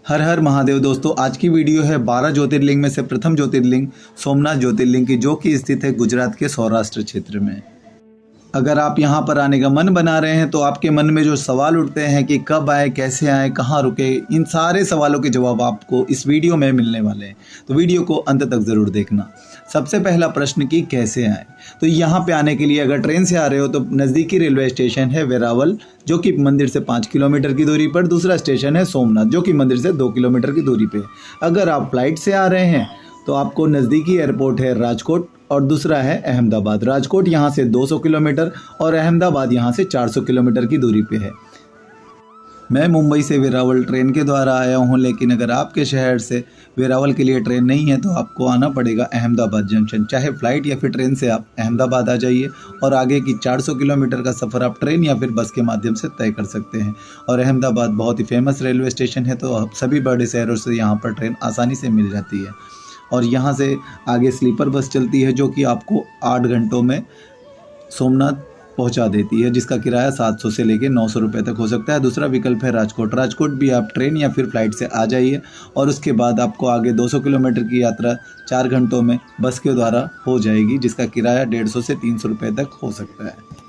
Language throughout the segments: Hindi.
हर हर महादेव दोस्तों, आज की वीडियो है 12 ज्योतिर्लिंग में से प्रथम ज्योतिर्लिंग सोमनाथ ज्योतिर्लिंग की, जो कि स्थित है गुजरात के सौराष्ट्र क्षेत्र में। अगर आप यहाँ पर आने का मन बना रहे हैं तो आपके मन में जो सवाल उठते हैं कि कब आए, कैसे आए, कहाँ रुके, इन सारे सवालों के जवाब आपको इस वीडियो में मिलने वाले हैं, तो वीडियो को अंत तक ज़रूर देखना। सबसे पहला प्रश्न कि कैसे आए, तो यहाँ पे आने के लिए अगर ट्रेन से आ रहे हो तो नज़दीकी रेलवे स्टेशन है वेरावल, जो कि मंदिर से 5 किलोमीटर की दूरी पर। दूसरा स्टेशन है सोमनाथ, जो कि मंदिर से 2 किलोमीटर की दूरी पे। अगर आप फ्लाइट से आ रहे हैं तो आपको नज़दीकी एयरपोर्ट है राजकोट और दूसरा है अहमदाबाद। राजकोट यहाँ से 200 किलोमीटर और अहमदाबाद यहाँ से 400 किलोमीटर की दूरी पे है। मैं मुंबई से वेरावल ट्रेन के द्वारा आया हूँ, लेकिन अगर आपके शहर से वेरावल के लिए ट्रेन नहीं है तो आपको आना पड़ेगा अहमदाबाद जंक्शन। चाहे फ़्लाइट या फिर ट्रेन से आप अहमदाबाद आ जाइए और आगे की 400 किलोमीटर का सफ़र आप ट्रेन या फिर बस के माध्यम से तय कर सकते हैं। और अहमदाबाद बहुत ही फेमस रेलवे स्टेशन है, तो सभी बड़े शहरों से यहाँ पर ट्रेन आसानी से मिल जाती है। और यहाँ से आगे स्लीपर बस चलती है, जो कि आपको 8 घंटों में सोमनाथ पहुँचा देती है, जिसका किराया 700 से लेकर 900 रुपये तक हो सकता है। दूसरा विकल्प है राजकोट। राजकोट भी आप ट्रेन या फिर फ्लाइट से आ जाइए और उसके बाद आपको आगे 200 किलोमीटर की यात्रा 4 घंटों में बस के द्वारा हो जाएगी, जिसका किराया 150 से 300 रुपये तक हो सकता है।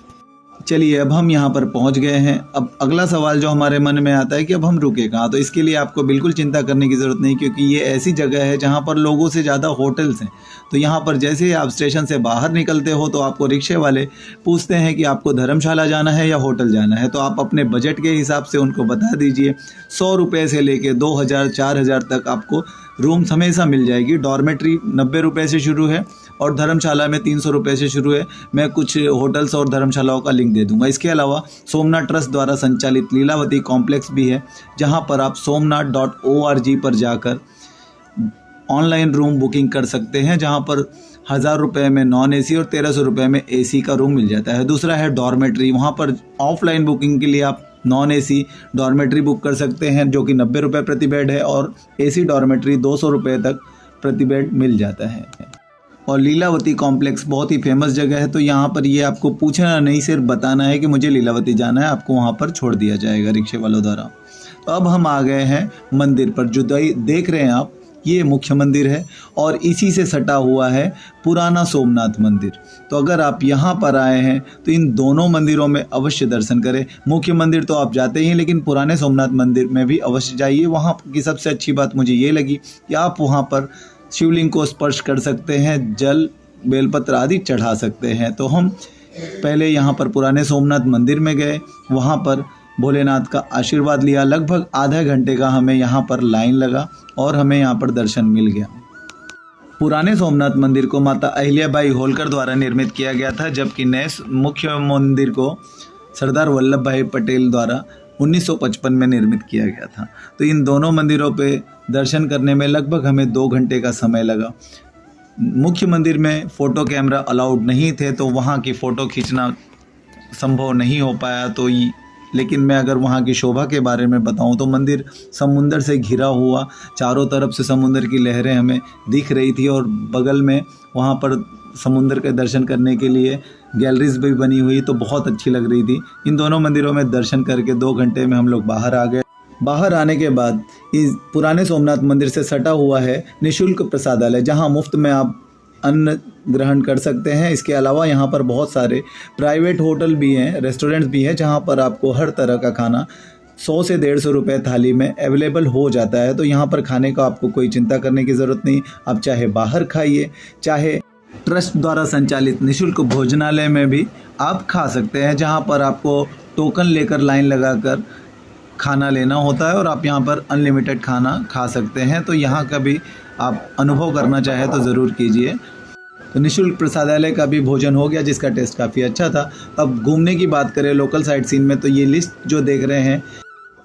चलिए, अब हम यहाँ पर पहुँच गए हैं। अब अगला सवाल जो हमारे मन में आता है कि अब हम रुके कहाँ, तो इसके लिए आपको बिल्कुल चिंता करने की ज़रूरत नहीं, क्योंकि ये ऐसी जगह है जहाँ पर लोगों से ज़्यादा होटल्स हैं। तो यहाँ पर जैसे ही आप स्टेशन से बाहर निकलते हो तो आपको रिक्शे वाले पूछते हैं कि आपको धर्मशाला जाना है या होटल जाना है, तो आप अपने बजट के हिसाब से उनको बता दीजिए। 100 रुपये से लेके 2000 4000 तक आपको रूम्स हमेशा मिल जाएगी। डॉर्मेट्री 90 रुपये से शुरू है और धर्मशाला में 300 रुपये से शुरू है। मैं कुछ होटल्स और धर्मशालाओं का लिंक दे दूंगा। इसके अलावा सोमनाथ ट्रस्ट द्वारा संचालित लीलावती कॉम्प्लेक्स भी है, जहां पर आप somnath.org पर जाकर ऑनलाइन रूम बुकिंग कर सकते हैं, जहां पर 1000 रुपये में नॉन एसी और 1300 रुपये में एसी का रूम मिल जाता है। दूसरा है डॉर्मेट्री। वहां पर ऑफलाइन बुकिंग के लिए आप नॉन एसी डॉर्मेट्री बुक कर सकते हैं, जो कि 90 रुपये प्रति बेड है, और एसी डॉर्मेट्री 200 रुपये तक प्रति बेड मिल जाता है। और लीलावती कॉम्प्लेक्स बहुत ही फेमस जगह है, तो यहाँ पर ये आपको पूछना नहीं, सिर्फ बताना है कि मुझे लीलावती जाना है, आपको वहाँ पर छोड़ दिया जाएगा रिक्शे वालों द्वारा। तो अब हम आ गए हैं मंदिर पर। जो देख रहे हैं आप, ये मुख्य मंदिर है और इसी से सटा हुआ है पुराना सोमनाथ मंदिर। तो अगर आप यहाँ पर आए हैं तो इन दोनों मंदिरों में अवश्य दर्शन करें। मुख्य मंदिर तो आप जाते ही हैं, लेकिन पुराने सोमनाथ मंदिर में भी अवश्य जाइए। वहाँ की सबसे अच्छी बात मुझे ये लगी कि आप वहाँ पर शिवलिंग को स्पर्श कर सकते हैं, जल बेलपत्र आदि चढ़ा सकते हैं। तो हम पहले यहाँ पर पुराने सोमनाथ मंदिर में गए, वहाँ पर भोलेनाथ का आशीर्वाद लिया। लगभग आधा घंटे का हमें यहाँ पर लाइन लगा और हमें यहाँ पर दर्शन मिल गया। पुराने सोमनाथ मंदिर को माता अहिल्याबाई होलकर द्वारा निर्मित किया गया था, जबकि नए मुख्य मंदिर को सरदार वल्लभ भाई पटेल द्वारा 1955 में निर्मित किया गया था। तो इन दोनों मंदिरों पे दर्शन करने में लगभग हमें 2 घंटे का समय लगा। मुख्य मंदिर में फ़ोटो कैमरा अलाउड नहीं थे, तो वहाँ की फ़ोटो खींचना संभव नहीं हो पाया। तो लेकिन मैं अगर वहाँ की शोभा के बारे में बताऊँ तो मंदिर समुंदर से घिरा हुआ, चारों तरफ से समुंदर की लहरें हमें दिख रही थी, और बगल में वहाँ पर समुंदर के दर्शन करने के लिए गैलरीज भी बनी हुई, तो बहुत अच्छी लग रही थी। इन दोनों मंदिरों में दर्शन करके 2 घंटे में हम लोग बाहर आ गए। बाहर आने के बाद इस पुराने सोमनाथ मंदिर से सटा हुआ है निःशुल्क प्रसादालय, जहाँ मुफ्त में आप अन्न ग्रहण कर सकते हैं। इसके अलावा यहाँ पर बहुत सारे प्राइवेट होटल भी हैं, रेस्टोरेंट्स भी हैं, जहाँ पर आपको हर तरह का खाना 100 से 150 रुपये थाली में अवेलेबल हो जाता है। तो यहाँ पर खाने का आपको कोई चिंता करने की ज़रूरत नहीं। आप चाहे बाहर खाइए, चाहे ट्रस्ट द्वारा संचालित निःशुल्क भोजनालय में भी आप खा सकते हैं, जहाँ पर आपको टोकन लेकर लाइन लगाकर खाना लेना होता है और आप यहाँ पर अनलिमिटेड खाना खा सकते हैं। तो यहाँ का भी आप अनुभव करना चाहे तो ज़रूर कीजिए। तो निःशुल्क प्रसादालय का भी भोजन हो गया, जिसका टेस्ट काफ़ी अच्छा था। अब घूमने की बात करें लोकल साइट सीन में, तो ये लिस्ट जो देख रहे हैं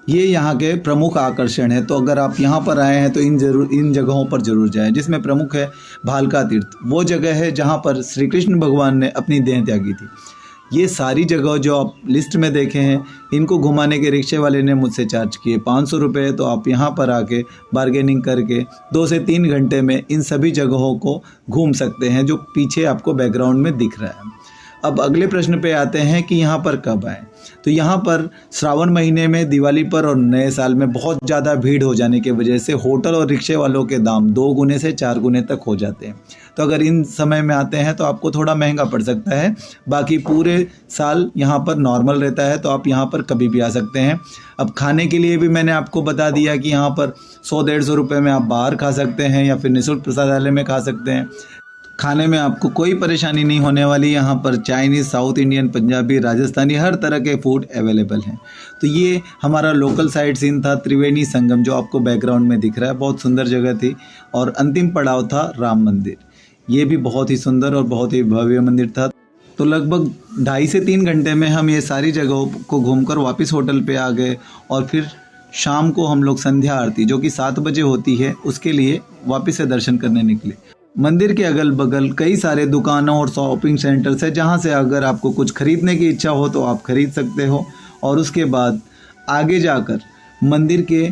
ये यहाँ के प्रमुख आकर्षण है। तो अगर आप यहाँ पर आए हैं तो इन जगहों पर ज़रूर जाएं, जिसमें प्रमुख है भालका तीर्थ। वो जगह है जहाँ पर श्री कृष्ण भगवान ने अपनी देह त्यागी थी। ये सारी जगह जो आप लिस्ट में देखे हैं, इनको घुमाने के रिक्शे वाले ने मुझसे चार्ज किए 500 रुपये। तो आप यहाँ पर आके बार्गेनिंग करके 2 से 3 घंटे में इन सभी जगहों को घूम सकते हैं, जो पीछे आपको बैकग्राउंड में दिख रहा है। अब अगले प्रश्न पे आते हैं कि यहाँ पर कब आए। तो यहाँ पर श्रावण महीने में दिवाली पर और नए साल में बहुत ज़्यादा भीड़ हो जाने की वजह से होटल और रिक्शे वालों के दाम 2 गुने से 4 गुने तक हो जाते हैं। तो अगर इन समय में आते हैं तो आपको थोड़ा महंगा पड़ सकता है, बाकी पूरे साल यहाँ पर नॉर्मल रहता है, तो आप यहाँ पर कभी भी आ सकते हैं। अब खाने के लिए भी मैंने आपको बता दिया कि यहाँ पर 100-150 रुपये में आप बाहर खा सकते हैं या फिर निःशुल्क प्रसादालय में खा सकते हैं। खाने में आपको कोई परेशानी नहीं होने वाली। यहाँ पर Chinese, south Indian, Punjabi, Rajasthani हर तरह के फूड अवेलेबल हैं। तो ये हमारा लोकल साइट सीन था त्रिवेणी संगम, जो आपको बैकग्राउंड में दिख रहा है। बहुत सुंदर जगह थी। और अंतिम पड़ाव था राम मंदिर। ये भी बहुत ही सुंदर और बहुत ही भव्य मंदिर था। तो लगभग 2.5 से 3 घंटे में हम ये सारी जगहों को घूमकर वापस होटल पे आ गए। और फिर शाम को हम लोग संध्या आरती, जो कि 7 बजे होती है, उसके लिए वापस से दर्शन करने निकले। मंदिर के अगल बगल कई सारे दुकानों और शॉपिंग सेंटर्स है, जहाँ से अगर आपको कुछ खरीदने की इच्छा हो तो आप खरीद सकते हो। और उसके बाद आगे जाकर मंदिर के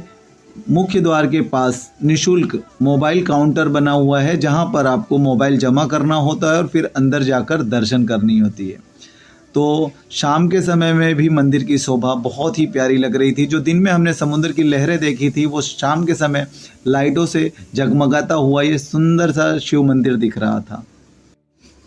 मुख्य द्वार के पास निःशुल्क मोबाइल काउंटर बना हुआ है, जहाँ पर आपको मोबाइल जमा करना होता है और फिर अंदर जाकर दर्शन करनी होती है। तो शाम के समय में भी मंदिर की शोभा बहुत ही प्यारी लग रही थी। जो दिन में हमने समुद्र की लहरें देखी थी, वो शाम के समय लाइटों से जगमगाता हुआ ये सुंदर सा शिव मंदिर दिख रहा था।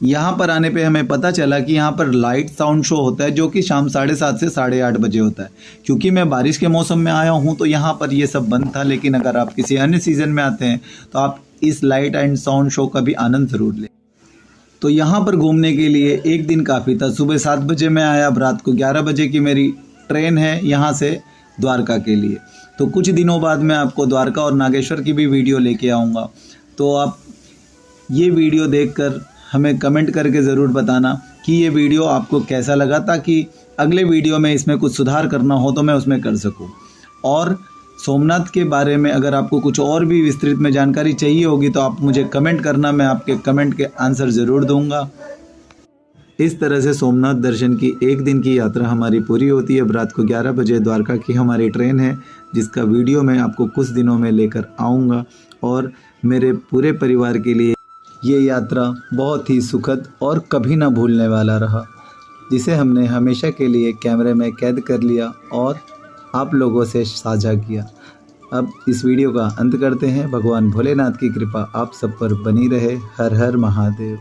यहाँ पर आने पे हमें पता चला कि यहाँ पर लाइट साउंड शो होता है, जो कि शाम 7:30 से 8:30 बजे होता है। क्योंकि मैं बारिश के मौसम में आया हूँ तो यहाँ पर ये सब बंद था, लेकिन अगर आप किसी अन्य सीज़न में आते हैं तो आप इस लाइट एंड साउंड शो का भी आनंद ज़रूर लें। तो यहाँ पर घूमने के लिए एक दिन काफ़ी था। सुबह 7 बजे मैं आया, अब रात को 11 बजे की मेरी ट्रेन है यहाँ से द्वारका के लिए। तो कुछ दिनों बाद मैं आपको द्वारका और नागेश्वर की भी वीडियो लेके आऊँगा। तो आप ये वीडियो देखकर हमें कमेंट करके ज़रूर बताना कि ये वीडियो आपको कैसा लगा, ताकि अगले वीडियो में इसमें कुछ सुधार करना हो तो मैं उसमें कर सकूँ। और सोमनाथ के बारे में अगर आपको कुछ और भी विस्तृत में जानकारी चाहिए होगी तो आप मुझे कमेंट करना, मैं आपके कमेंट के आंसर ज़रूर दूंगा। इस तरह से सोमनाथ दर्शन की एक दिन की यात्रा हमारी पूरी होती है। अब रात को 11 बजे द्वारका की हमारी ट्रेन है, जिसका वीडियो मैं आपको कुछ दिनों में लेकर आऊँगा। और मेरे पूरे परिवार के लिए ये यात्रा बहुत ही सुखद और कभी ना भूलने वाला रहा, जिसे हमने हमेशा के लिए कैमरे में कैद कर लिया और आप लोगों से साझा किया। अब इस वीडियो का अंत करते हैं। भगवान भोलेनाथ की कृपा आप सब पर बनी रहे। हर हर महादेव।